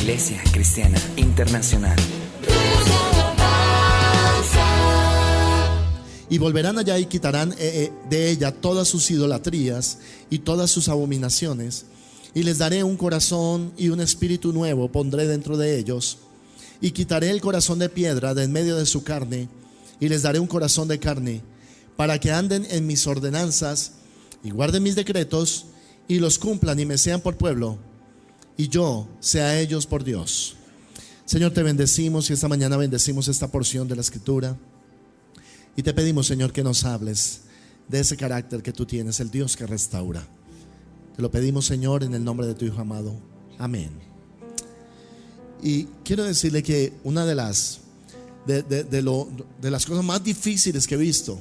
Iglesia Cristiana Internacional. Y volverán allá y quitarán de ella todas sus idolatrías y todas sus abominaciones. Y les daré un corazón y un espíritu nuevo pondré dentro de ellos. Y quitaré el corazón de piedra de en medio de su carne. Y les daré un corazón de carne, para que anden en mis ordenanzas y guarden mis decretos y los cumplan y me sean por pueblo, y yo sea ellos por Dios. Señor, te bendecimos y esta mañana bendecimos esta porción de la Escritura. Y te pedimos, Señor, que nos hables de ese carácter que tú tienes, el Dios que restaura. Te lo pedimos, Señor, en el nombre de tu Hijo amado. Amén. Y quiero decirle que una de las cosas más difíciles que he visto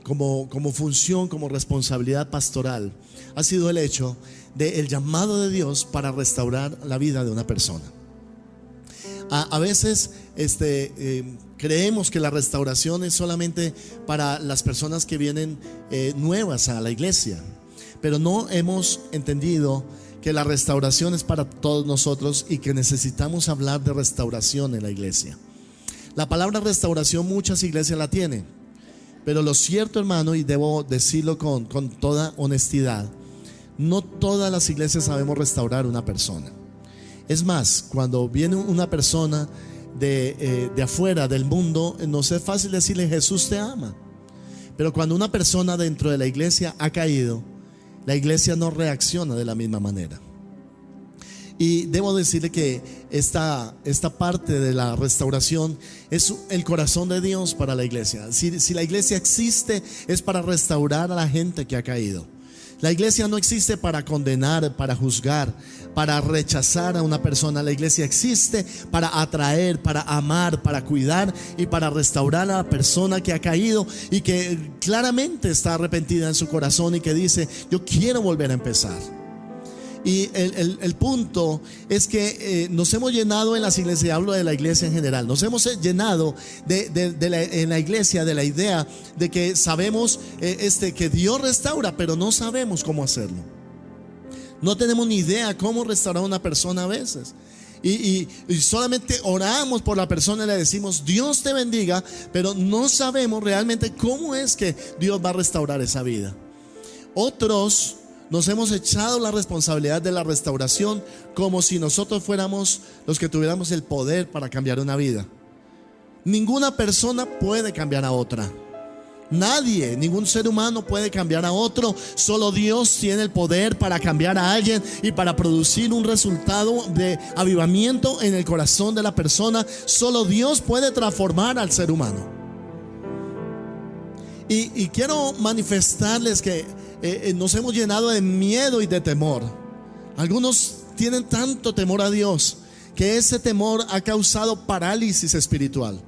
como función, como responsabilidad pastoral, ha sido el hecho del llamado de Dios para restaurar la vida de una persona. A veces creemos que la restauración es solamente para las personas que vienen nuevas a la iglesia, pero no hemos entendido que la restauración es para todos nosotros y que necesitamos hablar de restauración en la iglesia. La palabra restauración muchas iglesias la tienen, pero lo cierto, hermano, y debo decirlo con toda honestidad, no todas las iglesias sabemos restaurar una persona. Es más, cuando viene una persona de afuera del mundo, nos es fácil decirle: Jesús te ama. Pero cuando una persona dentro de la iglesia ha caído, la iglesia no reacciona de la misma manera. Y debo decirle que esta parte de la restauración es el corazón de Dios para la iglesia. Si la iglesia existe, es para restaurar a la gente que ha caído. La iglesia no existe para condenar, para juzgar, para rechazar a una persona. La iglesia existe para atraer, para amar, para cuidar y para restaurar a la persona que ha caído y que claramente está arrepentida en su corazón y que dice: yo quiero volver a empezar. Y el punto es que nos hemos llenado en las iglesias, hablo de la iglesia en general, nos hemos llenado en la iglesia de la idea de que sabemos que Dios restaura, pero no sabemos cómo hacerlo. No tenemos ni idea cómo restaurar a una persona a veces. Y solamente oramos por la persona y le decimos: Dios te bendiga, pero no sabemos realmente cómo es que Dios va a restaurar esa vida. Otros nos hemos echado la responsabilidad de la restauración como si nosotros fuéramos los que tuviéramos el poder para cambiar una vida. Ninguna persona puede cambiar a otra. Nadie, ningún ser humano puede cambiar a otro. Solo Dios tiene el poder para cambiar a alguien y para producir un resultado de avivamiento en el corazón de la persona. Solo Dios puede transformar al ser humano. Y quiero manifestarles que nos hemos llenado de miedo y de temor. Algunos tienen tanto temor a Dios que ese temor ha causado parálisis espiritual.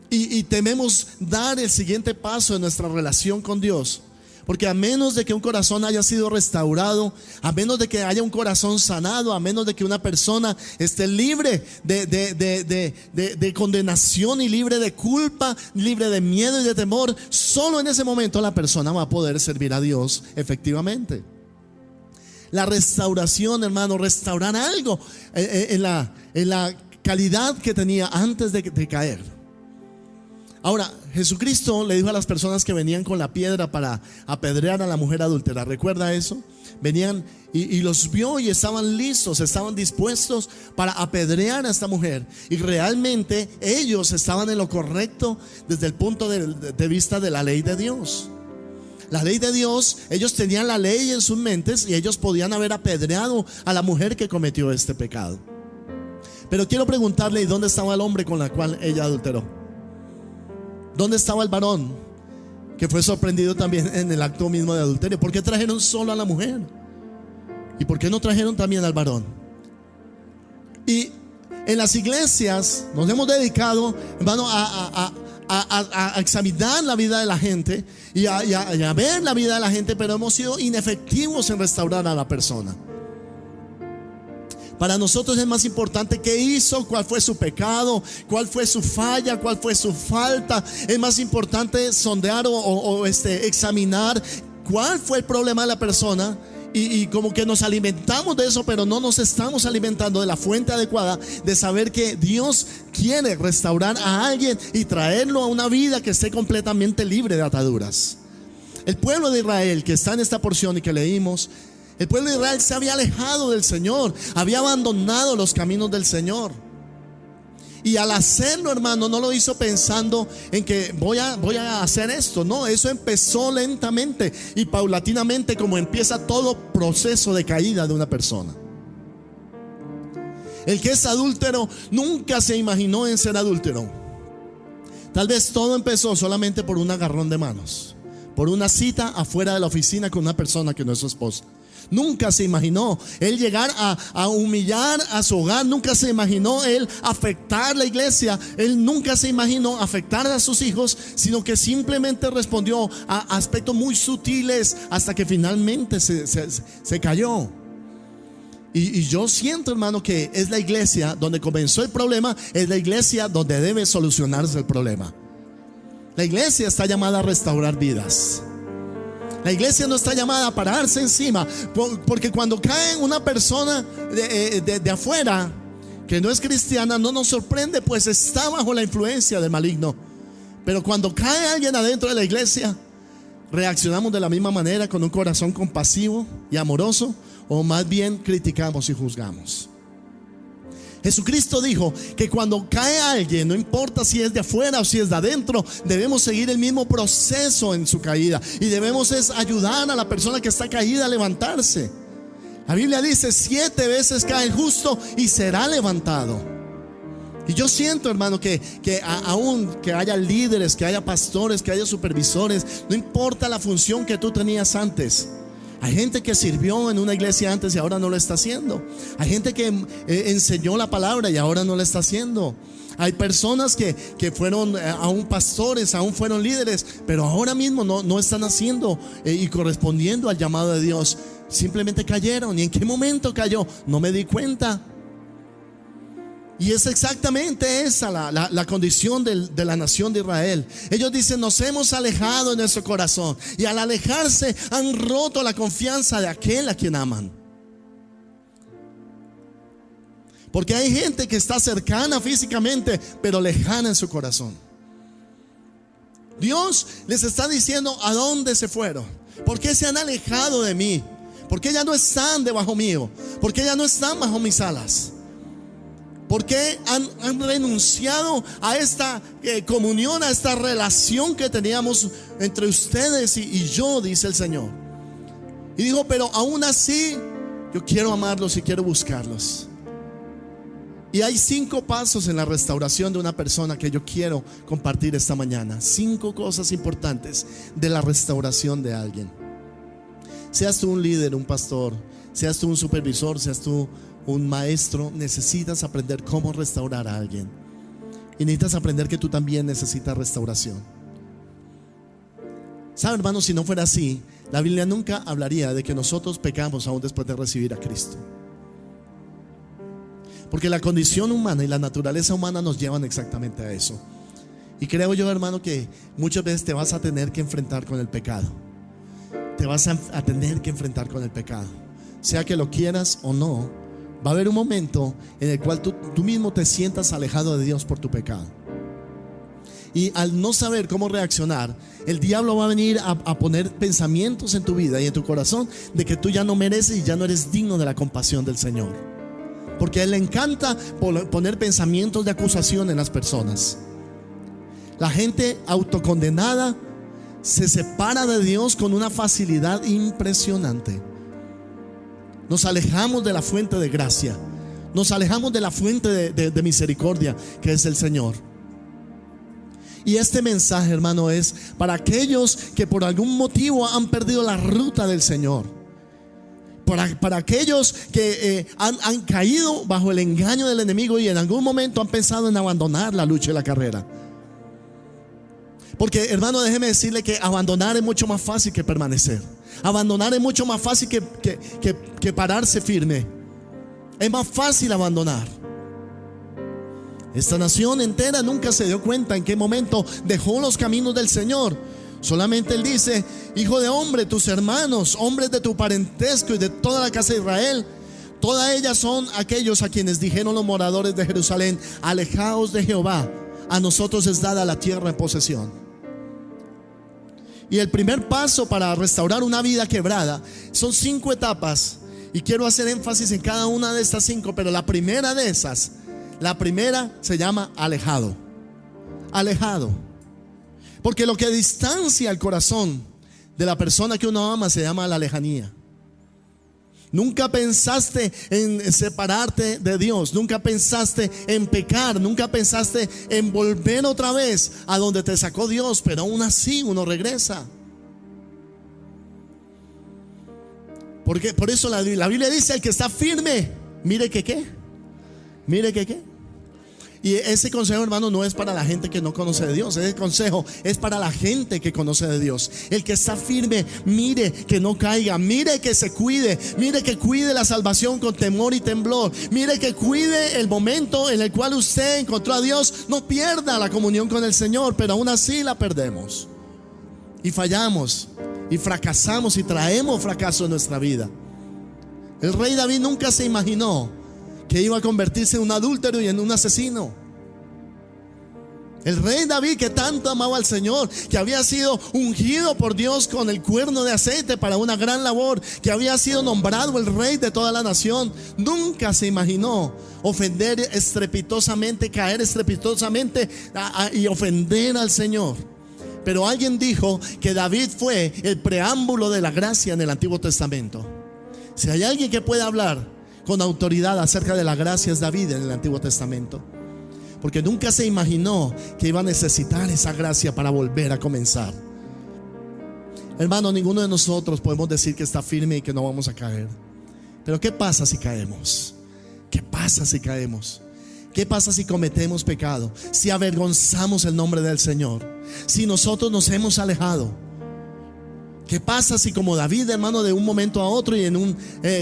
Y tememos dar el siguiente paso en nuestra relación con Dios, porque a menos de que un corazón haya sido restaurado, a menos de que haya un corazón sanado, a menos de que una persona esté libre de condenación y libre de culpa, libre de miedo y de temor, solo en ese momento la persona va a poder servir a Dios efectivamente. La restauración, hermano, restaurar algo en la calidad que tenía antes de caer. Ahora, Jesucristo le dijo a las personas que venían con la piedra para apedrear a la mujer adúltera, ¿recuerda eso? Venían y los vio y estaban listos, estaban dispuestos para apedrear a esta mujer. Y realmente ellos estaban en lo correcto desde el punto de vista de la ley de Dios. La ley de Dios, ellos tenían la ley en sus mentes y ellos podían haber apedreado a la mujer que cometió este pecado. Pero quiero preguntarle: ¿y dónde estaba el hombre con la cual ella adulteró? ¿Dónde estaba el varón que fue sorprendido también en el acto mismo de adulterio? ¿Por qué trajeron solo a la mujer? ¿Y por qué no trajeron también al varón? Y en las iglesias nos hemos dedicado, hermano, a examinar la vida de la gente y a ver la vida de la gente, pero hemos sido inefectivos en restaurar a la persona. Para nosotros es más importante qué hizo, cuál fue su pecado, cuál fue su falla, cuál fue su falta. Es más importante sondear o examinar cuál fue el problema de la persona Y como que nos alimentamos de eso, pero no nos estamos alimentando de la fuente adecuada de saber que Dios quiere restaurar a alguien y traerlo a una vida que esté completamente libre de ataduras. El pueblo de Israel que está en esta porción y que leímos, el pueblo de Israel se había alejado del Señor, había abandonado los caminos del Señor. Y al hacerlo, hermano, no lo hizo pensando en que voy a hacer esto. No, eso empezó lentamente y paulatinamente, como empieza todo proceso de caída de una persona. El que es adúltero nunca se imaginó en ser adúltero. Tal vez todo empezó solamente por un agarrón de manos, por una cita afuera de la oficina con una persona que no es su esposa. Nunca se imaginó él llegar a humillar a su hogar. Nunca se imaginó él afectar la iglesia. Él nunca se imaginó afectar a sus hijos, sino que simplemente respondió a aspectos muy sutiles hasta que finalmente se cayó. Y yo siento, hermano, que es la iglesia donde comenzó el problema. Es la iglesia donde debe solucionarse el problema. La iglesia está llamada a restaurar vidas. La iglesia no está llamada a pararse encima, porque cuando cae una persona de afuera que no es cristiana, no nos sorprende, pues está bajo la influencia del maligno. Pero cuando cae alguien adentro de la iglesia, reaccionamos de la misma manera, con un corazón compasivo y amoroso, o más bien criticamos y juzgamos. Jesucristo dijo que cuando cae alguien, no importa si es de afuera o si es de adentro, debemos seguir el mismo proceso en su caída, y debemos ayudar a la persona que está caída a levantarse. La Biblia dice: 7 veces cae el justo y será levantado. Y yo siento, hermano, que aún que haya líderes, que haya pastores, que haya supervisores, no importa la función que tú tenías antes. Hay gente que sirvió en una iglesia antes y ahora no lo está haciendo. Hay gente que enseñó la palabra y ahora no lo está haciendo. Hay personas que fueron aún pastores, aún fueron líderes, pero ahora mismo no están haciendo y correspondiendo al llamado de Dios. Simplemente cayeron. ¿Y en qué momento cayó? No me di cuenta. Y es exactamente esa la condición de la nación de Israel. Ellos dicen: nos hemos alejado de nuestro corazón. Y al alejarse han roto la confianza de aquel a quien aman. Porque hay gente que está cercana físicamente, pero lejana en su corazón. Dios les está diciendo a dónde se fueron. ¿Por qué se han alejado de mí? ¿Por qué ya no están debajo mío? ¿Por qué ya no están bajo mis alas? ¿Por qué han renunciado a esta comunión, a esta relación que teníamos entre ustedes y yo? Dice el Señor. Y dijo: pero aún así yo quiero amarlos y quiero buscarlos. Y hay 5 pasos en la restauración de una persona que yo quiero compartir esta mañana. 5 cosas importantes de la restauración de alguien. Seas tú un líder, un pastor, seas tú un supervisor, seas tú un maestro, necesitas aprender cómo restaurar a alguien. Y necesitas aprender que tú también necesitas restauración. ¿Sabe, hermano? Si no fuera así, la Biblia nunca hablaría de que nosotros pecamos aún después de recibir a Cristo. Porque la condición humana y la naturaleza humana nos llevan exactamente a eso. Y creo yo, hermano, que muchas veces te vas a tener que enfrentar con el pecado. Te vas a tener que enfrentar con el pecado. Sea que lo quieras o no, va a haber un momento en el cual tú mismo te sientas alejado de Dios por tu pecado. Y al no saber cómo reaccionar, el diablo va a venir a poner pensamientos en tu vida y en tu corazón de que tú ya no mereces y ya no eres digno de la compasión del Señor. Porque a él le encanta poner pensamientos de acusación en las personas. La gente autocondenada se separa de Dios con una facilidad impresionante. Nos alejamos de la fuente de gracia. Nos alejamos de la fuente de misericordia, que es el Señor. Y este mensaje, hermano, es para aquellos que por algún motivo han perdido la ruta del Señor. Para aquellos que han caído bajo el engaño del enemigo y en algún momento han pensado en abandonar la lucha y la carrera. Porque, hermano, déjeme decirle que abandonar es mucho más fácil que permanecer. Abandonar es mucho más fácil que pararse firme. Es más fácil abandonar. Esta nación entera nunca se dio cuenta en qué momento dejó los caminos del Señor. Solamente Él dice: hijo de hombre, tus hermanos, hombres de tu parentesco y de toda la casa de Israel, todas ellas son aquellos a quienes dijeron los moradores de Jerusalén: alejaos de Jehová, a nosotros es dada la tierra en posesión. Y el primer paso para restaurar una vida quebrada son 5 etapas, y quiero hacer énfasis en cada una de estas 5. Pero la primera de esas, la primera se llama alejado. Alejado. Porque lo que distancia el corazón de la persona que uno ama se llama la lejanía. Nunca pensaste en separarte de Dios, nunca pensaste en pecar, nunca pensaste en volver otra vez a donde te sacó Dios, pero aún así uno regresa. Porque por eso la Biblia dice: el que está firme, mire que qué, mire que qué. Y ese consejo, hermano, no es para la gente que no conoce de Dios. Ese consejo es para la gente que conoce de Dios. El que está firme, mire que no caiga, mire que se cuide, mire que cuide la salvación con temor y temblor, mire que cuide el momento en el cual usted encontró a Dios. No pierda la comunión con el Señor, pero aún así la perdemos y fallamos y fracasamos y traemos fracaso en nuestra vida. El rey David nunca se imaginó que iba a convertirse en un adúltero y en un asesino. El rey David, que tanto amaba al Señor, que había sido ungido por Dios con el cuerno de aceite para una gran labor, que había sido nombrado el rey de toda la nación, nunca se imaginó ofender estrepitosamente, caer estrepitosamente y ofender al Señor. Pero alguien dijo que David fue el preámbulo de la gracia en el Antiguo Testamento. Si hay alguien que puede hablar con autoridad acerca de la gracia, es David en el Antiguo Testamento. Porque nunca se imaginó que iba a necesitar esa gracia para volver a comenzar. Hermano, ninguno de nosotros podemos decir que está firme y que no vamos a caer. Pero ¿qué pasa si caemos? ¿Qué pasa si caemos? ¿Qué pasa si cometemos pecado? Si avergonzamos el nombre del Señor, si nosotros nos hemos alejado. ¿Qué pasa si, como David, hermano, de un momento a otro y en un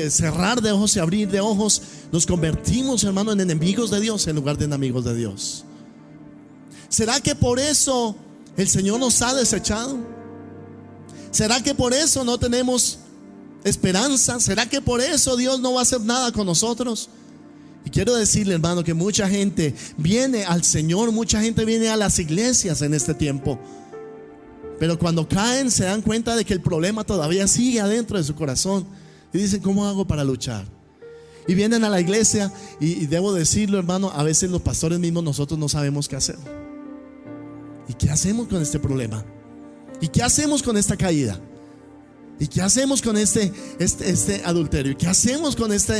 cerrar de ojos y abrir de ojos, nos convertimos, hermano, en enemigos de Dios en lugar de en amigos de Dios? ¿Será que por eso el Señor nos ha desechado? ¿Será que por eso no tenemos esperanza? ¿Será que por eso Dios no va a hacer nada con nosotros? Y quiero decirle, hermano, que mucha gente viene al Señor, mucha gente viene a las iglesias en este tiempo, pero cuando caen se dan cuenta de que el problema todavía sigue adentro de su corazón y dicen: ¿cómo hago para luchar? Y vienen a la iglesia y debo decirlo, hermano, a veces los pastores mismos, nosotros no sabemos qué hacer. ¿Y qué hacemos con este problema? ¿Y qué hacemos con esta caída? ¿Y qué hacemos con este adulterio? ¿Y qué hacemos con esta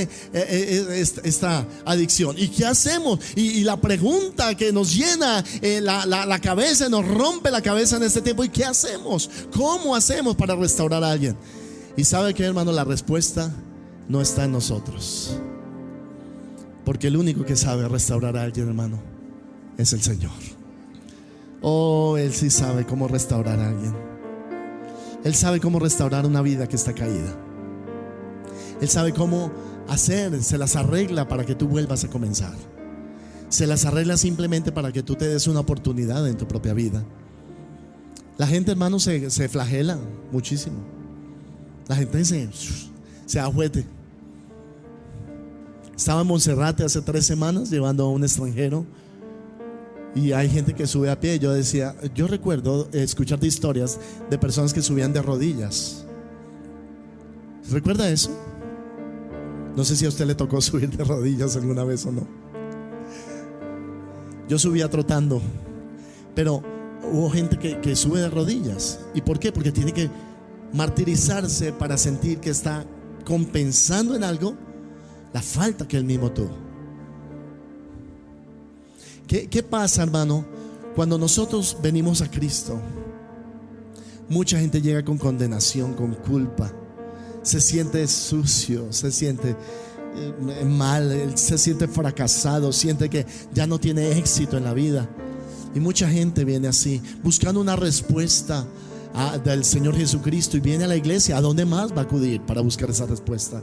adicción? ¿Y qué hacemos? Y la pregunta que nos llena la cabeza, nos rompe la cabeza en este tiempo: ¿y qué hacemos? ¿Cómo hacemos para restaurar a alguien? Y sabe que, hermano, la respuesta no está en nosotros, porque el único que sabe restaurar a alguien, hermano, es el Señor. Oh, Él sí sabe cómo restaurar a alguien. Él sabe cómo restaurar una vida que está caída. Él sabe cómo hacer, se las arregla para que tú vuelvas a comenzar. Se las arregla simplemente para que tú te des una oportunidad en tu propia vida. La gente, hermano, se flagela muchísimo. La gente se ajuete. Estaba en Monserrate hace 3 semanas llevando a un extranjero, y hay gente que sube a pie. Yo recuerdo escuchar de historias de personas que subían de rodillas. ¿Recuerda eso? No sé si a usted le tocó subir de rodillas alguna vez o no. Yo subía trotando, pero hubo gente que sube de rodillas. ¿Y por qué? Porque tiene que martirizarse para sentir que está compensando en algo la falta que él mismo tuvo. ¿Qué pasa, hermano? Cuando nosotros venimos a Cristo, mucha gente llega con condenación, con culpa. Se siente sucio, se siente mal, se siente fracasado, siente que ya no tiene éxito en la vida. Y mucha gente viene así, buscando una respuesta del Señor Jesucristo, y viene a la iglesia. ¿A dónde más va a acudir para buscar esa respuesta?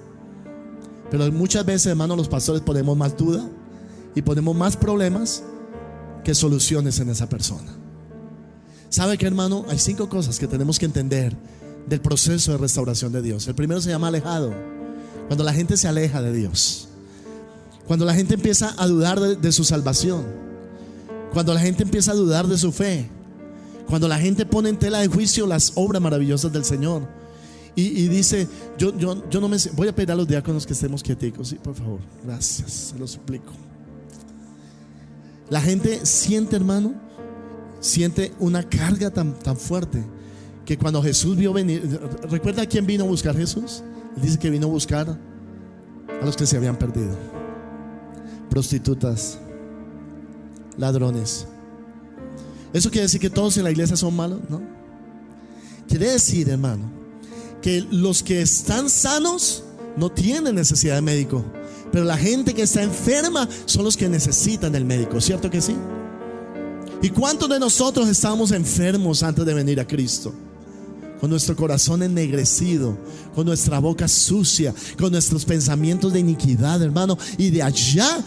Pero muchas veces, hermano, los pastores ponemos más duda y ponemos más problemas que soluciones en esa persona. ¿Sabe qué, hermano? Hay 5 cosas que tenemos que entender del proceso de restauración de Dios. El primero se llama alejado. Cuando la gente se aleja de Dios, cuando la gente empieza a dudar de su salvación, cuando la gente empieza a dudar de su fe, cuando la gente pone en tela de juicio las obras maravillosas del Señor y dice, yo no me... Voy a pedir a los diáconos que estemos quieticos, sí, por favor, gracias, se lo suplico. La gente siente, hermano, siente una carga tan fuerte que cuando Jesús vio venir, ¿recuerda a quién vino a buscar Jesús? Él dice que vino a buscar a los que se habían perdido: prostitutas, ladrones. ¿Eso quiere decir que todos en la iglesia son malos? No. Quiere decir, hermano, que los que están sanos no tienen necesidad de médico, pero la gente que está enferma son los que necesitan del médico, ¿cierto que sí? ¿Y cuántos de nosotros estábamos enfermos antes de venir a Cristo? Con nuestro corazón ennegrecido, con nuestra boca sucia, con nuestros pensamientos de iniquidad, hermano. Y de allá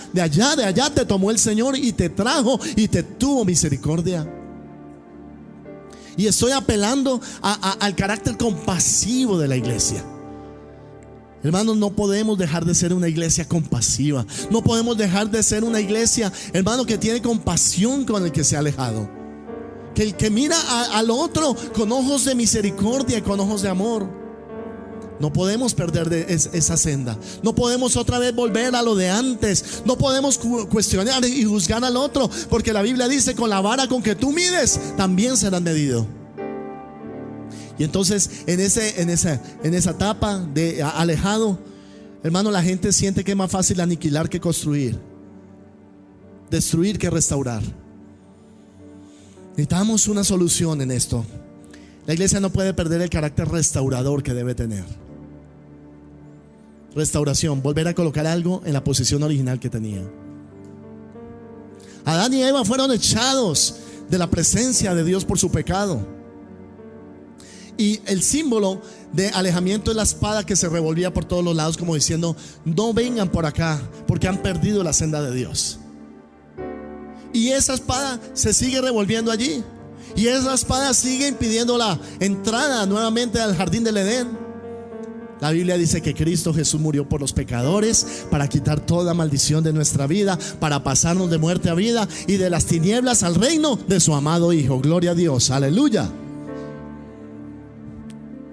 te tomó el Señor y te trajo y te tuvo misericordia. Y estoy apelando al carácter compasivo de la iglesia. Hermanos, no podemos dejar de ser una iglesia compasiva. No podemos dejar de ser una iglesia, hermano, que tiene compasión con el que se ha alejado. Que el que mira al otro con ojos de misericordia, con ojos de amor. No podemos perder esa senda. No podemos otra vez volver a lo de antes. No podemos cuestionar y juzgar al otro, porque la Biblia dice: con la vara con que tú mides, también serás medido. Y entonces en esa etapa de alejado, hermano, la gente siente que es más fácil aniquilar que construir, destruir que restaurar. Necesitamos una solución en esto. La iglesia no puede perder el carácter restaurador que debe tener. Restauración, volver a colocar algo en la posición original que tenía. Adán y Eva fueron echados de la presencia de Dios por su pecado. Y el símbolo de alejamiento es la espada que se revolvía por todos los lados, como diciendo: no vengan por acá, porque han perdido la senda de Dios. Y esa espada se sigue revolviendo allí, y esa espada sigue impidiendo la entrada nuevamente al jardín del Edén. La Biblia dice que Cristo Jesús murió por los pecadores, para quitar toda maldición de nuestra vida, para pasarnos de muerte a vida y de las tinieblas al reino de su amado Hijo. Gloria a Dios, aleluya.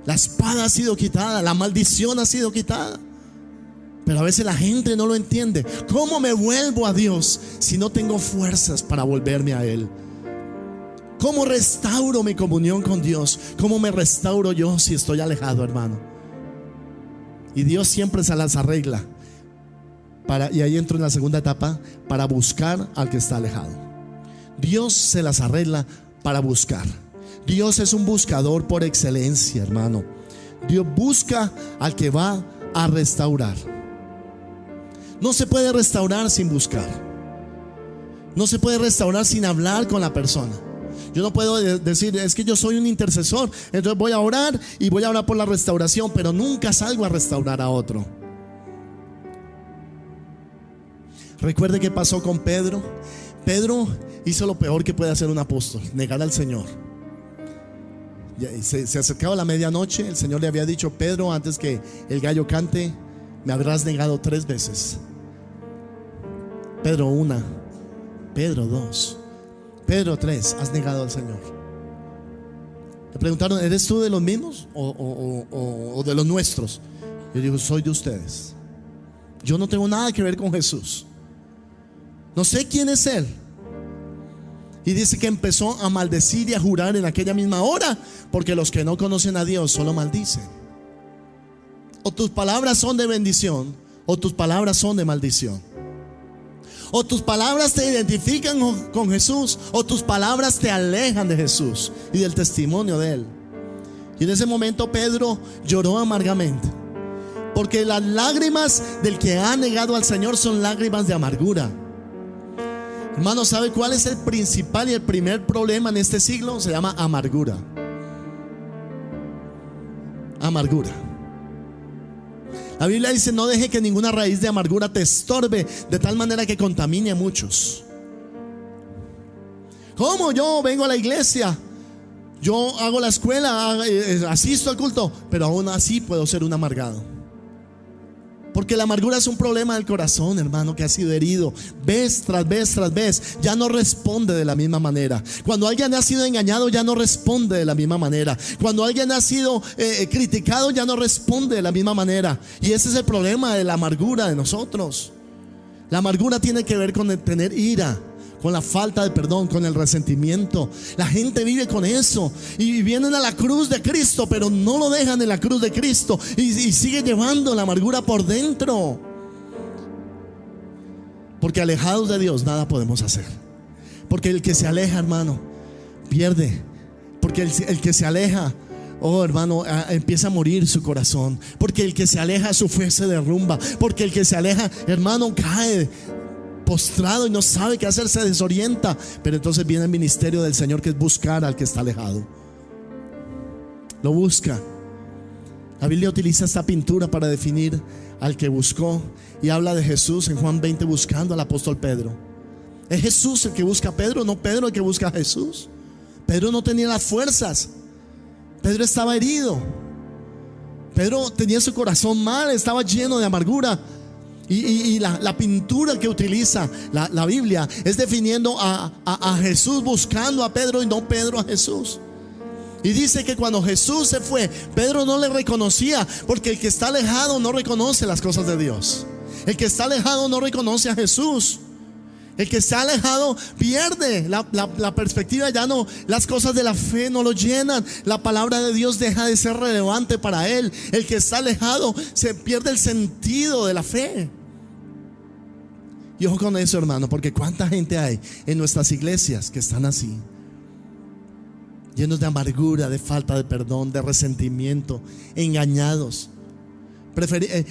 La espada ha sido quitada, la maldición ha sido quitada. Pero a veces la gente no lo entiende. ¿Cómo me vuelvo a Dios si no tengo fuerzas para volverme a Él? ¿Cómo restauro mi comunión con Dios? ¿Cómo me restauro yo si estoy alejado, hermano? Y Dios siempre se las arregla y ahí entro en la segunda etapa, para buscar al que está alejado. Dios se las arregla para buscar. Dios es un buscador por excelencia, hermano. Dios busca al que va a restaurar. No se puede restaurar sin buscar. No se puede restaurar sin hablar con la persona. Yo no puedo decir: es que yo soy un intercesor, entonces voy a orar y voy a orar por la restauración, pero nunca salgo a restaurar a otro. Recuerde qué pasó con Pedro. Pedro hizo lo peor que puede hacer un apóstol: negar al Señor. Se acercaba la medianoche. El Señor le había dicho: Pedro, antes que el gallo cante, me habrás negado 3 veces. Pedro 1, Pedro 2, Pedro 3, has negado al Señor. Le preguntaron: ¿eres tú de los mismos o de los nuestros? Yo digo: soy de ustedes. Yo no tengo nada que ver con Jesús. No sé quién es Él. Y dice que empezó a maldecir y a jurar en aquella misma hora, porque los que no conocen a Dios solo maldicen. O tus palabras son de bendición, o tus palabras son de maldición. O tus palabras te identifican con Jesús, o tus palabras te alejan de Jesús y del testimonio de Él. Y en ese momento Pedro lloró amargamente, porque las lágrimas del que ha negado al Señor son lágrimas de amargura. Hermano, ¿sabe cuál es el principal y el primer problema en este siglo? Se llama amargura. Amargura. La Biblia dice: no deje que ninguna raíz de amargura te estorbe, de tal manera que contamine a muchos. ¿Cómo yo vengo a la iglesia? yo hago la escuela, asisto al culto, pero aún así puedo ser un amargado. Porque la amargura es un problema del corazón, hermano, que ha sido herido vez tras vez tras vez. Ya no responde de la misma manera. Cuando alguien ha sido engañado, ya no responde de la misma manera. Cuando alguien ha sido criticado, ya no responde de la misma manera. Y ese es el problema de la amargura de nosotros. La amargura tiene que ver con el tener ira, con la falta de perdón, con el resentimiento. La gente vive con eso y vienen a la cruz de Cristo, pero no lo dejan en la cruz de Cristo y sigue llevando la amargura por dentro. Porque alejados de Dios nada podemos hacer. Porque el que se aleja, hermano, pierde. Porque el que se aleja, oh hermano, empieza a morir su corazón. Porque el que se aleja, su fe se derrumba. Porque el que se aleja, hermano, cae postrado y no sabe qué hacer, se desorienta. Pero entonces viene el ministerio del Señor, que es buscar al que está alejado. Lo busca. La Biblia utiliza esta pintura para definir al que buscó, y habla de Jesús en Juan 20 buscando al apóstol Pedro. Es Jesús el que busca a Pedro, no Pedro el que busca a Jesús. Pedro no tenía las fuerzas. Pedro estaba herido. Pedro tenía su corazón mal, estaba lleno de amargura. Y la pintura que utiliza la Biblia es definiendo a Jesús buscando a Pedro y no Pedro a Jesús. Y dice que cuando Jesús se fue, Pedro no le reconocía, porque el que está alejado no reconoce las cosas de Dios. El que está alejado no reconoce a Jesús. El que está alejado pierde la perspectiva, ya no, las cosas de la fe no lo llenan. La palabra de Dios deja de ser relevante para él. El que está alejado se pierde el sentido de la fe. Y ojo con eso, hermano, porque cuánta gente hay en nuestras iglesias que están así, llenos de amargura, de falta de perdón, de resentimiento, engañados.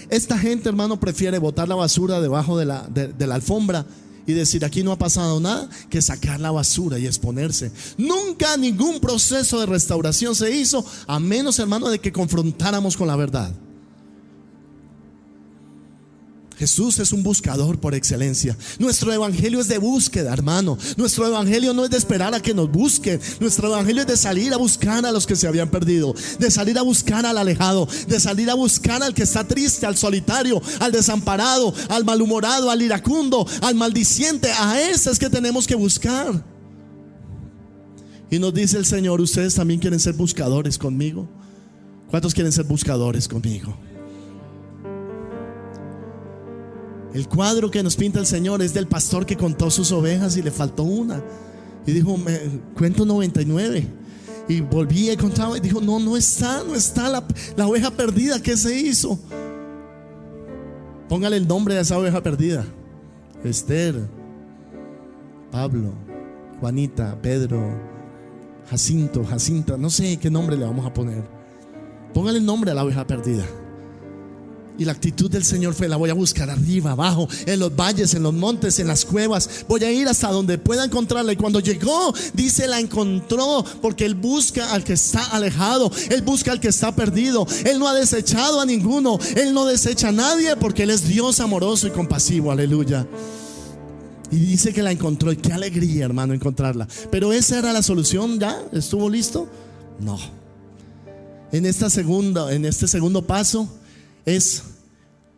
Esta gente, hermano, prefiere botar la basura debajo de la alfombra y decir aquí no ha pasado nada, que sacar la basura y exponerse. Nunca ningún proceso de restauración se hizo, a menos, hermano, de que confrontáramos con la verdad. Jesús es un buscador por excelencia. Nuestro evangelio es de búsqueda, hermano. Nuestro evangelio no es de esperar a que nos busquen. Nuestro evangelio es de salir a buscar a los que se habían perdido, de salir a buscar al alejado, de salir a buscar al que está triste, al solitario, al desamparado, al malhumorado, al iracundo, al maldiciente. A ese es que tenemos que buscar. Y nos dice el Señor: ustedes también quieren ser buscadores conmigo. ¿Cuántos quieren ser buscadores conmigo? El cuadro que nos pinta el Señor es del pastor que contó sus ovejas y le faltó una. Y dijo: cuento 99. Y volví y contaba y dijo: no está la oveja perdida. ¿Qué se hizo? Póngale el nombre a esa oveja perdida: Esther, Pablo, Juanita, Pedro, Jacinto, Jacinta. No sé qué nombre le vamos a poner. Póngale el nombre a la oveja perdida. Y la actitud del Señor fue: la voy a buscar arriba, abajo, en los valles, en los montes, en las cuevas. Voy a ir hasta donde pueda encontrarla. Y cuando llegó, dice, la encontró. Porque Él busca al que está alejado. Él busca al que está perdido. Él no ha desechado a ninguno. Él no desecha a nadie, porque Él es Dios amoroso y compasivo. Aleluya. Y dice que la encontró. Y qué alegría, hermano, encontrarla. Pero esa era la solución. ¿Ya estuvo listo? No. En este segundo paso es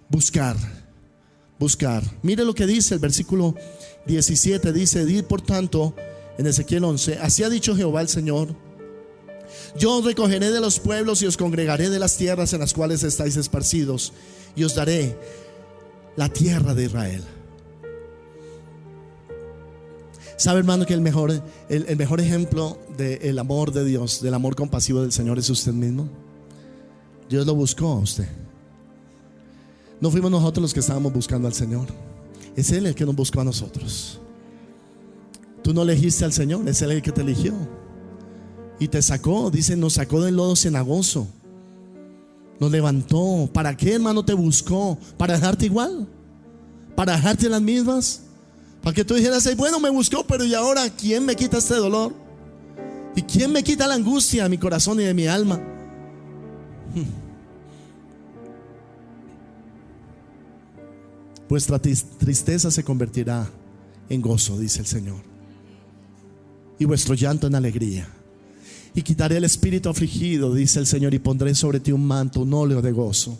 buscar. Mire lo que dice el versículo 17. Dice: di por tanto, en Ezequiel 11, así ha dicho Jehová el Señor: yo os recogeré de los pueblos y os congregaré de las tierras en las cuales estáis esparcidos, y os daré la tierra de Israel. ¿Sabe, hermano, que el mejor ejemplo del amor de Dios, del amor compasivo del Señor, es usted mismo? Dios lo buscó a usted. No fuimos nosotros los que estábamos buscando al Señor. Es Él el que nos buscó a nosotros. Tú no elegiste al Señor, es Él el que te eligió y te sacó. Dice: nos sacó del lodo cenagoso, nos levantó. ¿Para qué, hermano, te buscó? ¿Para dejarte igual? ¿Para dejarte las mismas? Para que tú dijeras: bueno, me buscó, pero ¿y ahora quién me quita este dolor? ¿Y quién me quita la angustia de mi corazón y de mi alma? Vuestra tristeza se convertirá en gozo, dice el Señor, y vuestro llanto en alegría. y quitaré el espíritu afligido, dice el Señor, y pondré sobre ti un manto, un óleo de gozo.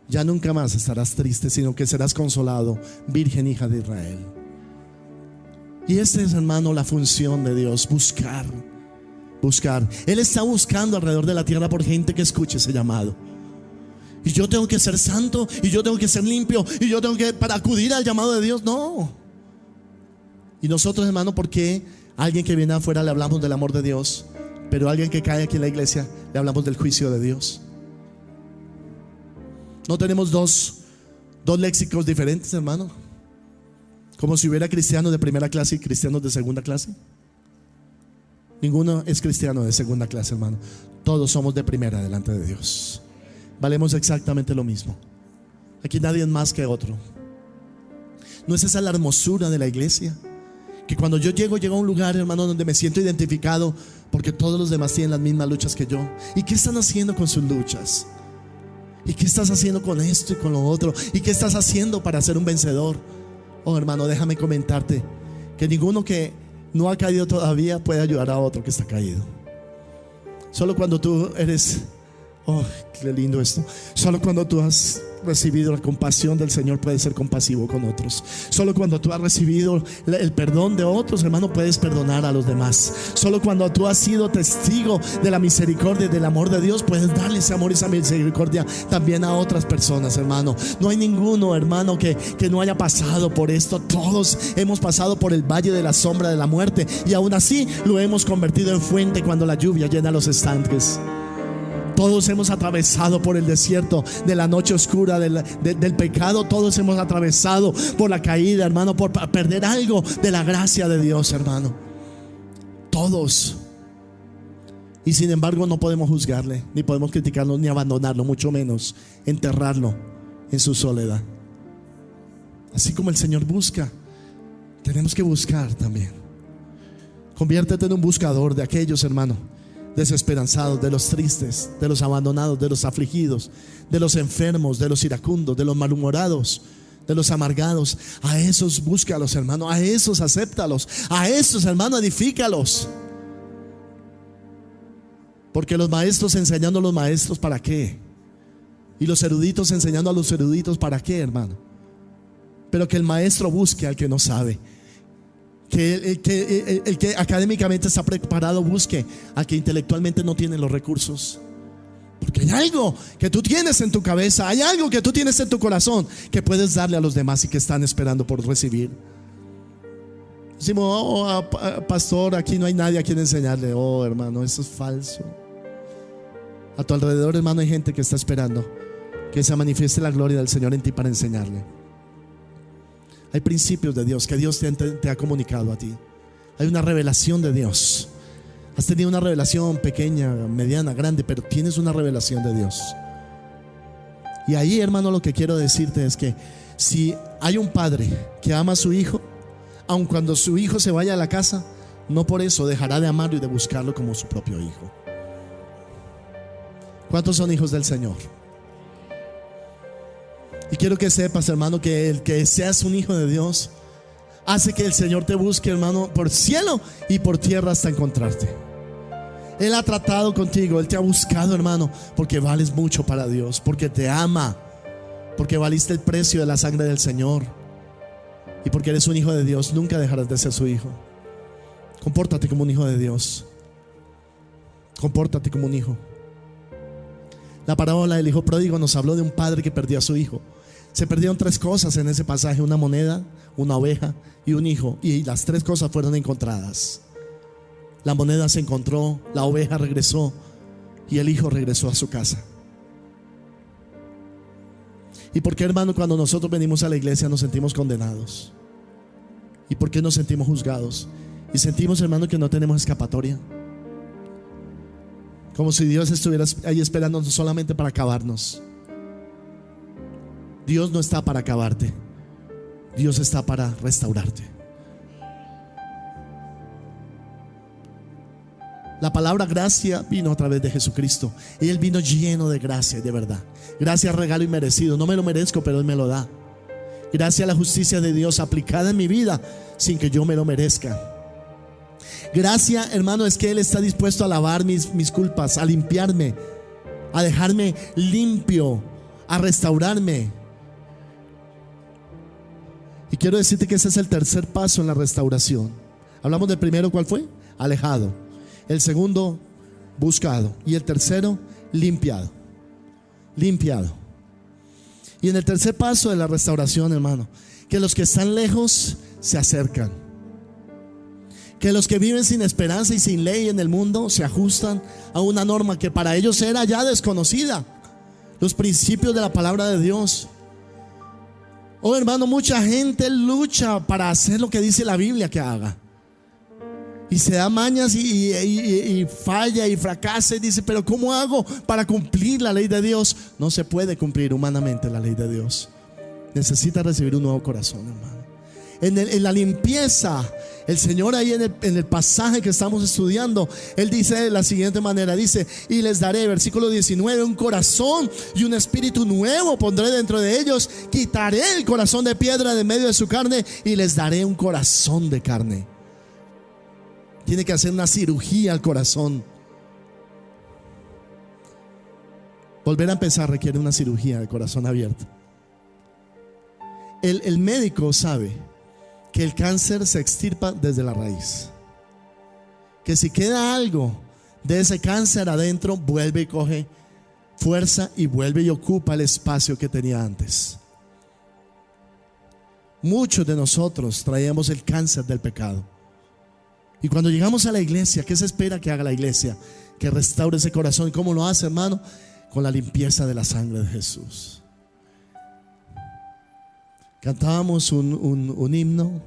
Ya nunca más estarás triste, sino que serás consolado, virgen hija de Israel. Y esta es, hermano, la función de Dios: buscar. Él está buscando alrededor de la tierra por gente que escuche ese llamado. Y yo tengo que ser santo, y yo tengo que ser limpio, y yo tengo que, para acudir al llamado de Dios, no. Y nosotros, hermano, ¿por qué a alguien que viene afuera le hablamos del amor de Dios, pero a alguien que cae aquí en la iglesia le hablamos del juicio de Dios? No tenemos dos léxicos diferentes, hermano, como si hubiera cristianos de primera clase y cristianos de segunda clase. Ninguno es cristiano de segunda clase, hermano. Todos somos de primera delante de Dios. Valemos exactamente lo mismo. Aquí nadie es más que otro. ¿No es esa la hermosura de la iglesia? Que cuando yo llego a un lugar, hermano, donde me siento identificado, porque todos los demás tienen las mismas luchas que yo. ¿Y qué están haciendo con sus luchas? ¿Y qué estás haciendo con esto y con lo otro? ¿Y qué estás haciendo para ser un vencedor? Oh, hermano, déjame comentarte que ninguno que no ha caído todavía puede ayudar a otro que está caído. Solo cuando tú eres, oh, qué lindo esto. Solo cuando tú has recibido la compasión del Señor puedes ser compasivo con otros. Solo cuando tú has recibido el perdón de otros, hermano, puedes perdonar a los demás. Solo cuando tú has sido testigo de la misericordia y del amor de Dios, puedes darle ese amor y esa misericordia también a otras personas, hermano. No hay ninguno, hermano, que no haya pasado por esto. Todos hemos pasado por el valle de la sombra de la muerte, y aún así lo hemos convertido en fuente cuando la lluvia llena los estanques. Todos hemos atravesado por el desierto de la noche oscura del pecado. Todos hemos atravesado por la caída, hermano, por perder algo de la gracia de Dios, hermano. Todos. Y sin embargo no podemos juzgarle, ni podemos criticarlo, ni abandonarlo, mucho menos enterrarlo en su soledad. Así como el Señor busca, tenemos que buscar también. Conviértete en un buscador de aquellos, hermano, desesperanzados, de los tristes, de los abandonados, de los afligidos, de los enfermos, de los iracundos, de los malhumorados, de los amargados. A esos búscalos, hermano. A esos acéptalos. A esos, hermano, edifícalos. Porque los maestros enseñando a los maestros, ¿para qué? Y los eruditos enseñando a los eruditos, ¿para qué, hermano? Pero que el maestro busque al que no sabe. Que el que académicamente está preparado busque al que intelectualmente no tiene los recursos. Porque hay algo que tú tienes en tu cabeza, hay algo que tú tienes en tu corazón que puedes darle a los demás y que están esperando por recibir. Decimos, oh, pastor, aquí no hay nadie a quien enseñarle. Oh, hermano, eso es falso. A tu alrededor, hermano, hay gente que está esperando que se manifieste la gloria del Señor en ti para enseñarle. Hay principios de Dios que Dios te ha comunicado a ti. Hay una revelación de Dios. Has tenido una revelación pequeña, mediana, grande, pero tienes una revelación de Dios. Y ahí, hermano, lo que quiero decirte es que si hay un padre que ama a su hijo, aun cuando su hijo se vaya a la casa, no por eso dejará de amarlo y de buscarlo como su propio hijo. ¿Cuántos son hijos del Señor? Y quiero que sepas, hermano, que el que seas un hijo de Dios hace que el Señor te busque, hermano, por cielo y por tierra hasta encontrarte. Él ha tratado contigo, Él te ha buscado, hermano, porque vales mucho para Dios, porque te ama, porque valiste el precio de la sangre del Señor, y porque eres un hijo de Dios. Nunca dejarás de ser su hijo. Compórtate como un hijo de Dios. Compórtate como un hijo. La parábola del hijo pródigo nos habló de un padre que perdió a su hijo. Se perdieron 3 cosas en ese pasaje: una moneda, una oveja y un hijo. Y las 3 cosas fueron encontradas. La moneda se encontró, la oveja regresó y el hijo regresó a su casa. ¿Y por qué, hermano, cuando nosotros venimos a la iglesia nos sentimos condenados? ¿Y por qué nos sentimos juzgados? Y sentimos, hermano, que no tenemos escapatoria. Como si Dios estuviera ahí esperándonos solamente para acabarnos. Dios no está para acabarte. Dios está para restaurarte. La palabra gracia vino a través de Jesucristo. Y Él vino lleno de gracia y de verdad. Gracia, regalo inmerecido. No me lo merezco, pero Él me lo da. Gracia a la justicia de Dios aplicada en mi vida sin que yo me lo merezca. Gracia, hermano, es que Él está dispuesto a lavar mis culpas, a limpiarme, a dejarme limpio, a restaurarme. Y quiero decirte que ese es el tercer paso en la restauración. Hablamos del primero, ¿cuál fue? Alejado. El segundo, buscado. Y el tercero, limpiado. Limpiado. Y en el tercer paso de la restauración, hermano, que los que están lejos se acercan. Que los que viven sin esperanza y sin ley en el mundo se ajustan a una norma que para ellos era ya desconocida. Los principios de la palabra de Dios. Oh, hermano, mucha gente lucha para hacer lo que dice la Biblia que haga. Y se da mañas y falla y fracasa y dice, pero ¿cómo hago para cumplir la ley de Dios? No se puede cumplir humanamente la ley de Dios. Necesita recibir un nuevo corazón, hermano. En la limpieza, el Señor ahí en el pasaje que estamos estudiando, Él dice de la siguiente manera, dice, y les daré, versículo 19, un corazón y un espíritu nuevo pondré dentro de ellos, quitaré el corazón de piedra de medio de su carne y les daré un corazón de carne. Tiene que hacer una cirugía al corazón. Volver a empezar requiere una cirugía de corazón abierto. El médico sabe que el cáncer se extirpa desde la raíz. Que si queda algo de ese cáncer adentro, vuelve y coge fuerza y vuelve y ocupa el espacio que tenía antes. Muchos de nosotros traíamos el cáncer del pecado. Y cuando llegamos a la iglesia, ¿qué se espera que haga la iglesia? Que restaure ese corazón. ¿Cómo lo hace, hermano? Con la limpieza de la sangre de Jesús. Cantábamos un himno.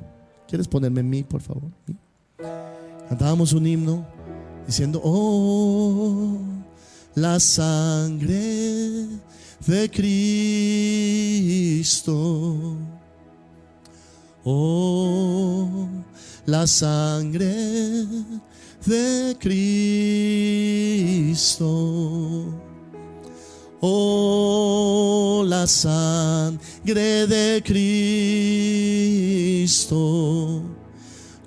¿Quieres ponerme en mí, por favor? Cantábamos un himno diciendo, oh, la sangre de Cristo. Oh, la sangre de Cristo. Oh, la sangre de Cristo,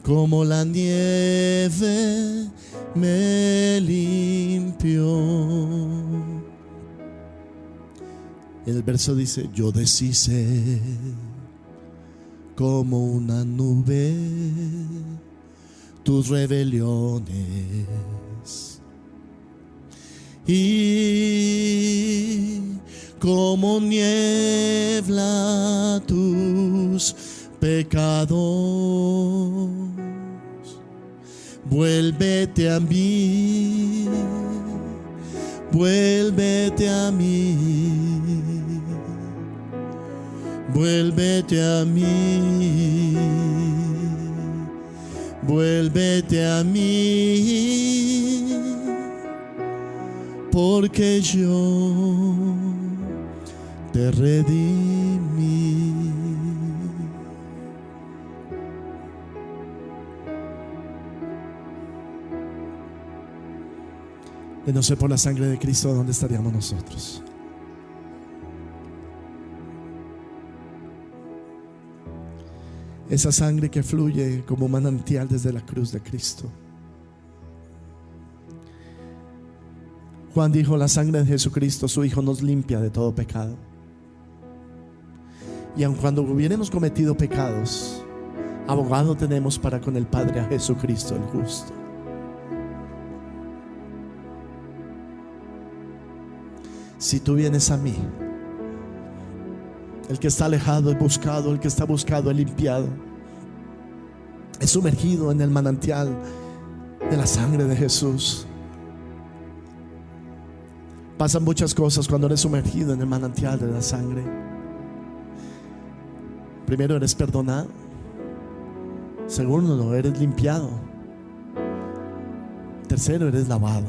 como la nieve me limpió. El verso dice, yo deshice como una nube tus rebeliones y como niebla tus pecados. Vuélvete a mí, vuélvete a mí, vuélvete a mí, vuélvete a mí, porque yo te redimí. De no ser por la sangre de Cristo, ¿dónde estaríamos nosotros? Esa sangre que fluye como manantial desde la cruz de Cristo. Juan dijo, la sangre de Jesucristo, su Hijo, nos limpia de todo pecado. Y aun cuando hubiéramos cometido pecados, abogado tenemos para con el Padre a Jesucristo el justo. Si tú vienes a mí, el que está alejado es buscado, el que está buscado es limpiado, es sumergido en el manantial de la sangre de Jesús. Pasan muchas cosas cuando eres sumergido en el manantial de la sangre. Primero, eres perdonado. Segundo, eres limpiado. Tercero, eres lavado.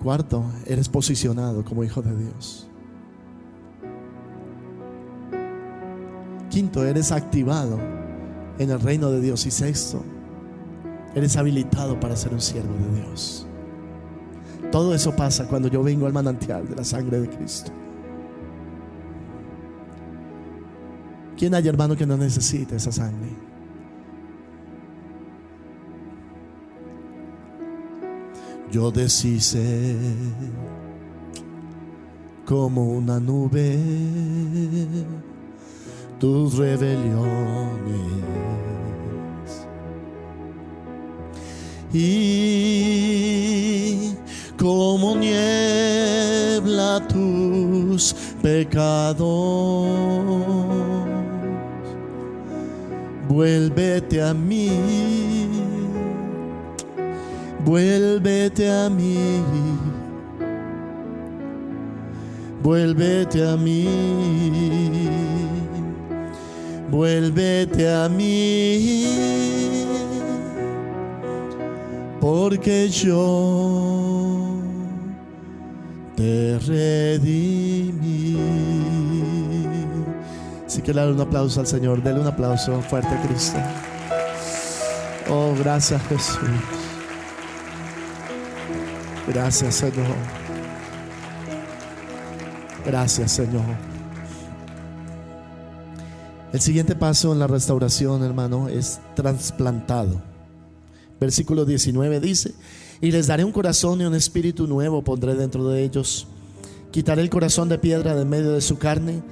Cuarto, eres posicionado como hijo de Dios. Quinto, eres activado en el reino de Dios. Y sexto, eres habilitado para ser un siervo de Dios. Todo eso pasa cuando yo vengo al manantial de la sangre de Cristo. ¿Quién hay, hermano, que no necesita esa sangre? yo deshice como una nube tus rebeliones, y como niebla tus pecados. Vuélvete a mí, vuélvete a mí, vuélvete a mí, vuélvete a mí, porque yo te redimí. Si quiere darle un aplauso al Señor, dele un aplauso fuerte a Cristo. Oh, gracias Jesús. Gracias Señor. Gracias Señor. El siguiente paso en la restauración, hermano, es trasplantado. Versículo 19 dice: y les daré un corazón y un espíritu nuevo pondré dentro de ellos. Quitaré el corazón de piedra de en medio de su carne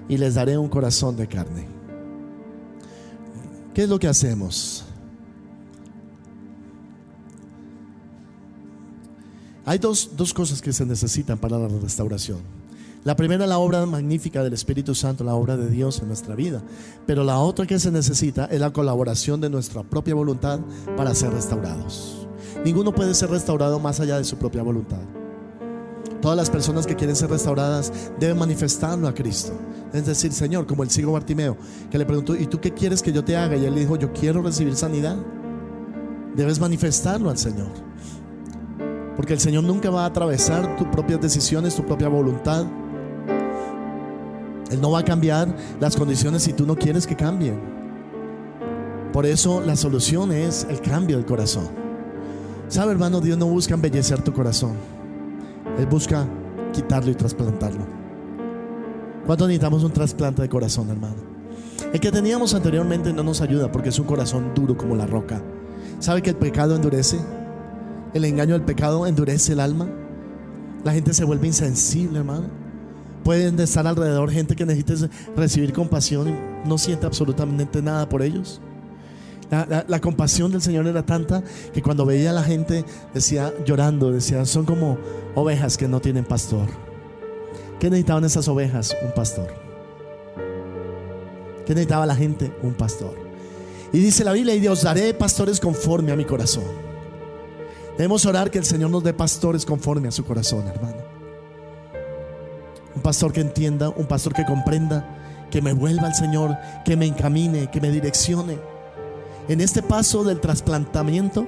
y les daré un corazón de carne. ¿Qué es lo que hacemos? Hay dos cosas que se necesitan para la restauración. La primera, la obra magnífica del Espíritu Santo, la obra de Dios en nuestra vida. Pero la otra que se necesita es la colaboración de nuestra propia voluntad para ser restaurados. Ninguno puede ser restaurado más allá de su propia voluntad. Todas las personas que quieren ser restauradas deben manifestarlo a Cristo. Es decir, Señor, como el ciego Bartimeo, que le preguntó: ¿y tú qué quieres que yo te haga? Y él le dijo: yo quiero recibir sanidad. Debes manifestarlo al Señor, porque el Señor nunca va a atravesar tus propias decisiones, tu propia voluntad. Él no va a cambiar las condiciones si tú no quieres que cambien. Por eso la solución es el cambio del corazón. ¿Sabe, hermano? Dios no busca embellecer tu corazón. Él busca quitarlo y trasplantarlo. ¿Cuánto necesitamos un trasplante de corazón, hermano? El que teníamos anteriormente no nos ayuda porque es un corazón duro como la roca. ¿Sabe que el pecado endurece? El engaño del pecado endurece el alma. La gente se vuelve insensible, hermano. Pueden estar alrededor gente que necesite recibir compasión y no siente absolutamente nada por ellos. La compasión del Señor era tanta que cuando veía a la gente decía, llorando, decía: son como ovejas que no tienen pastor. ¿Qué necesitaban esas ovejas? Un pastor. ¿Qué necesitaba la gente? Un pastor. Y dice la Biblia: y os daré pastores conforme a mi corazón. Debemos orar que el Señor nos dé pastores conforme a su corazón, hermano. Un pastor que entienda, un pastor que comprenda, que me vuelva al Señor, que me encamine, que me direccione. En este paso del trasplantamiento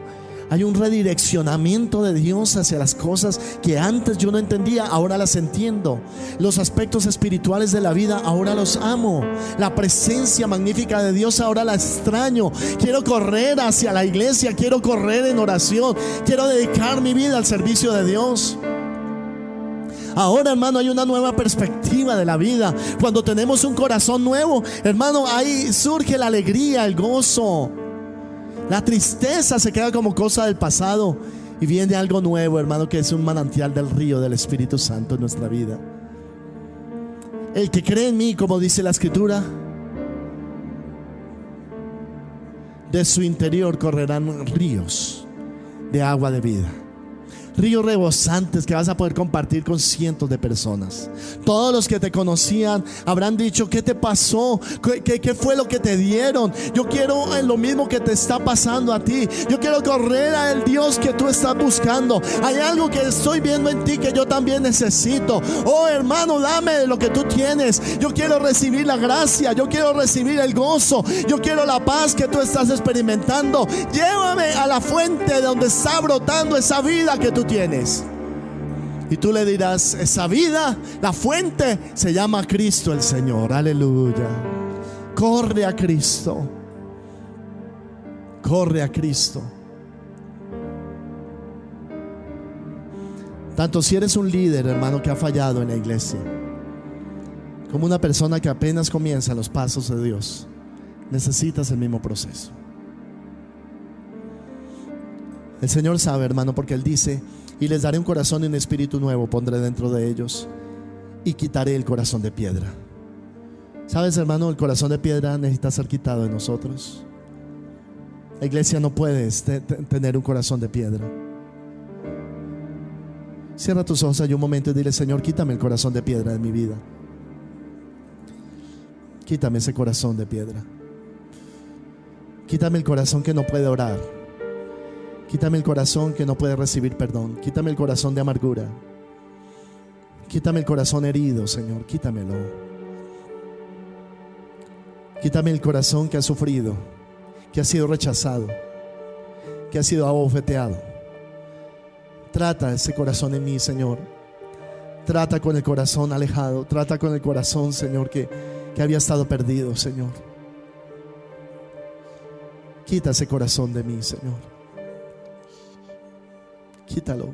hay un redireccionamiento de Dios hacia las cosas que antes yo no entendía, ahora las entiendo. Los aspectos espirituales de la vida ahora los amo. La presencia magnífica de Dios ahora la extraño. Quiero correr hacia la iglesia, quiero correr en oración, quiero dedicar mi vida al servicio de Dios. Ahora, hermano, hay una nueva perspectiva de la vida. Cuando tenemos un corazón nuevo, hermano, ahí surge la alegría, el gozo. La tristeza se queda como cosa del pasado y viene algo nuevo, hermano, que es un manantial del río del Espíritu Santo en nuestra vida. El que cree en mí, como dice la Escritura, de su interior correrán ríos de agua de vida. Ríos rebosantes que vas a poder compartir con cientos de personas. Todos los que te conocían habrán dicho: ¿qué te pasó? ¿Qué fue lo que te dieron? Yo quiero lo mismo que te está pasando a ti. Yo quiero correr al Dios que tú estás buscando. Hay algo que estoy viendo en ti que yo también necesito. Oh, hermano, dame lo que tú tienes. Yo quiero recibir la gracia, yo quiero recibir el gozo, yo quiero la paz que tú estás experimentando. Llévame a la fuente de donde está brotando esa vida que tú tienes. Y tú le dirás: esa vida, la fuente, se llama Cristo el Señor. Aleluya. Corre a Cristo. Corre a Cristo. Tanto si eres un líder, hermano, que ha fallado en la iglesia, como una persona que apenas comienza los pasos de Dios, necesitas el mismo proceso. El Señor sabe, hermano, porque Él dice: Y les daré un corazón y un espíritu nuevo pondré dentro de ellos, y quitaré el corazón de piedra. ¿Sabes, hermano? El corazón de piedra necesita ser quitado de nosotros. La iglesia no puede tener un corazón de piedra. Cierra tus ojos ahí un momento y dile: Señor, quítame el corazón de piedra de mi vida. Quítame ese corazón de piedra. Quítame el corazón que no puede orar. Quítame el corazón que no puede recibir perdón. Quítame el corazón de amargura. Quítame el corazón herido, Señor. Quítamelo. Quítame el corazón que ha sufrido, que ha sido rechazado, que ha sido abofeteado. Trata ese corazón en mí, Señor. Trata con el corazón alejado. Trata con el corazón, Señor, que había estado perdido, Señor. Quita ese corazón de mí, Señor. Quítalo.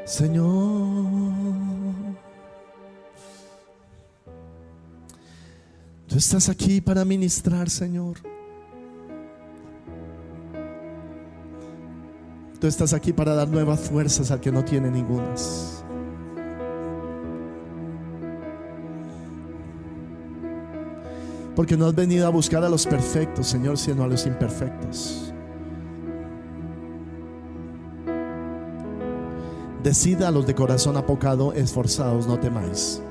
Señor, tú estás aquí para ministrar, Señor. Tú estás aquí para dar nuevas fuerzas al que no tiene ningunas. Porque no has venido a buscar a los perfectos, Señor, sino a los imperfectos. Decida a los de corazón apocado: esforzaos, no temáis.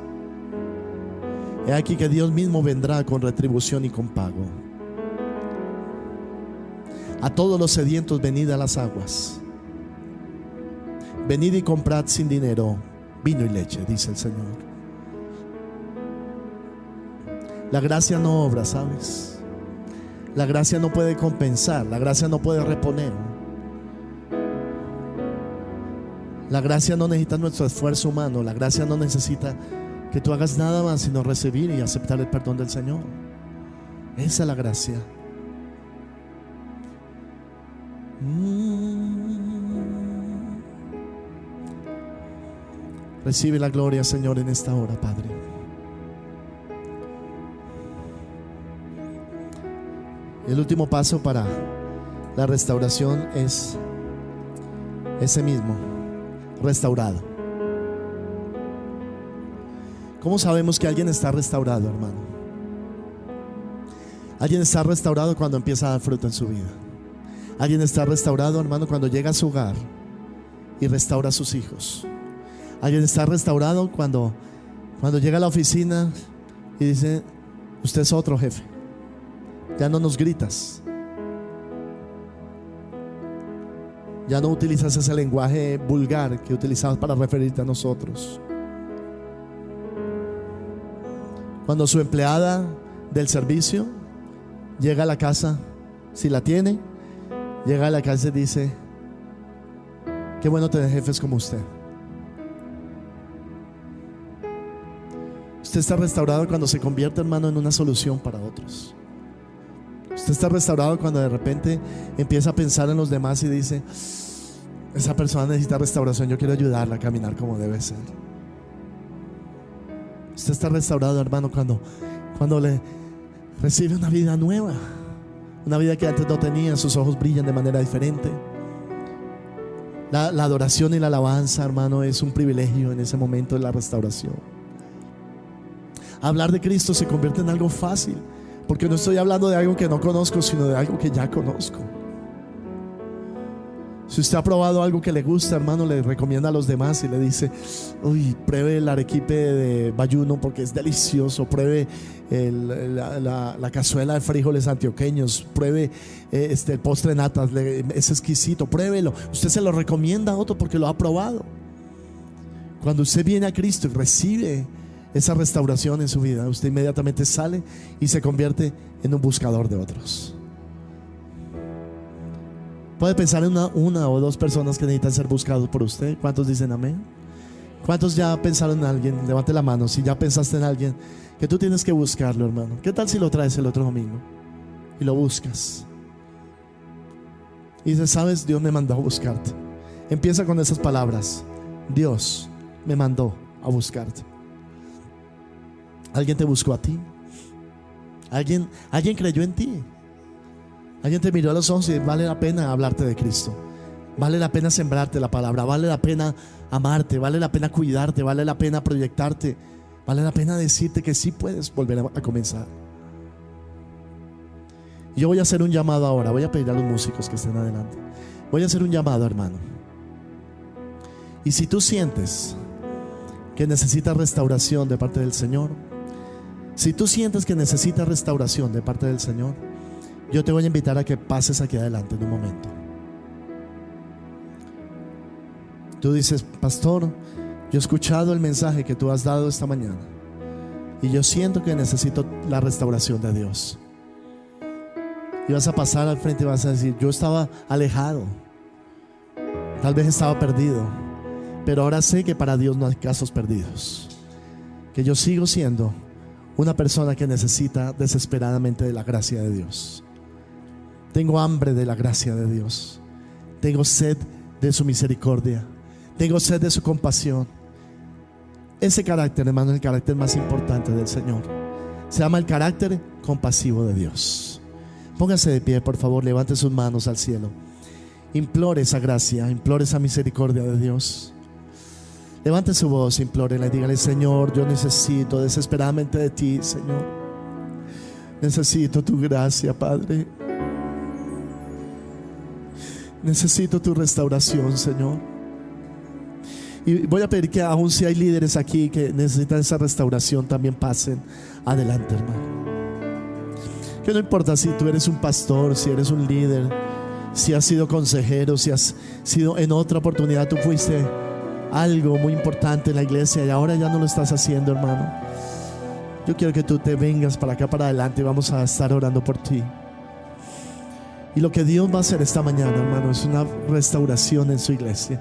He aquí que Dios mismo vendrá con retribución y con pago. A todos los sedientos, venid a las aguas. Venid y comprad sin dinero vino y leche, dice el Señor. La gracia no obra, ¿sabes? La gracia no puede compensar. La gracia no puede reponer. La gracia no necesita nuestro esfuerzo humano. La gracia no necesita que tú hagas nada más sino recibir y aceptar el perdón del Señor. Esa es la gracia. Recibe la gloria, Señor, en esta hora, Padre. El último paso para la restauración es ese mismo: restaurado. ¿Cómo sabemos que alguien está restaurado, hermano? Alguien está restaurado cuando empieza a dar fruto en su vida. Alguien está restaurado, hermano, cuando llega a su hogar y restaura a sus hijos. Alguien está restaurado cuando llega a la oficina y dice: usted es otro jefe, ya no nos gritas, ya no utilizas ese lenguaje vulgar que utilizabas para referirte a nosotros. Cuando su empleada del servicio llega a la casa, si la tiene, llega a la casa y dice: qué bueno tener jefes como usted. Usted está restaurado cuando se convierte, hermano, en una solución para otros. Usted está restaurado cuando de repente empieza a pensar en los demás y dice: esa persona necesita restauración, yo quiero ayudarla a caminar como debe ser. Usted está restaurado, hermano, cuando le recibe una vida nueva, una vida que antes no tenía. Sus ojos brillan de manera diferente. La adoración y la alabanza, hermano, es un privilegio en ese momento de la restauración. Hablar de Cristo se convierte en algo fácil, porque no estoy hablando de algo que no conozco, sino de algo que ya conozco. Si usted ha probado algo que le gusta, hermano, le recomienda a los demás y le dice: uy, pruebe el arequipe de bayuno porque es delicioso. Pruebe la cazuela de frijoles antioqueños. Pruebe el postre de natas, es exquisito, pruébelo. Usted se lo recomienda a otro porque lo ha probado. Cuando usted viene a Cristo y recibe esa restauración en su vida, usted inmediatamente sale y se convierte en un buscador de otros. Puede pensar en una o dos personas que necesitan ser buscados por usted. ¿Cuántos dicen amén? ¿Cuántos ya pensaron en alguien? Levante la mano si ya pensaste en alguien que tú tienes que buscarlo, hermano. ¿Qué tal si lo traes el otro domingo y lo buscas? Y dices: sabes, Dios me mandó a buscarte. Empieza con esas palabras: Dios me mandó a buscarte. ¿Alguien te buscó a ti? ¿Alguien creyó en ti? Alguien te miró a los ojos y vale la pena hablarte de Cristo. Vale la pena sembrarte la palabra. Vale la pena amarte. Vale la pena cuidarte. Vale la pena proyectarte. Vale la pena decirte que sí puedes volver a comenzar. Yo voy a hacer un llamado ahora. Voy a pedir a los músicos que estén adelante. Voy a hacer un llamado, hermano. Y si tú sientes que necesitas restauración de parte del Señor, si tú sientes que necesitas restauración de parte del Señor, yo te voy a invitar a que pases aquí adelante en un momento. Tú dices: pastor, yo he escuchado el mensaje que tú has dado esta mañana y yo siento que necesito la restauración de Dios. Y vas a pasar al frente y vas a decir: yo estaba alejado, tal vez estaba perdido, pero ahora sé que para Dios no hay casos perdidos, que yo sigo siendo una persona que necesita desesperadamente de la gracia de Dios. Tengo hambre de la gracia de Dios. Tengo sed de su misericordia. Tengo sed de su compasión. Ese carácter, hermano, es el carácter más importante del Señor. Se llama el carácter compasivo de Dios. Póngase de pie, por favor. Levante sus manos al cielo. Implore esa gracia, implore esa misericordia de Dios. Levante su voz, implórela y dígale: Señor, yo necesito desesperadamente de ti, Señor. Necesito tu gracia, Padre. Necesito tu restauración, Señor. Y voy a pedir que aun si hay líderes aquí que necesitan esa restauración, también pasen adelante, hermano. Que no importa si tú eres un pastor, si eres un líder, si has sido consejero, si has sido en otra oportunidad, tú fuiste algo muy importante en la iglesia y ahora ya no lo estás haciendo, hermano. Yo quiero que tú te vengas para acá, para adelante, y vamos a estar orando por ti. Y lo que Dios va a hacer esta mañana, hermano, es una restauración en su iglesia.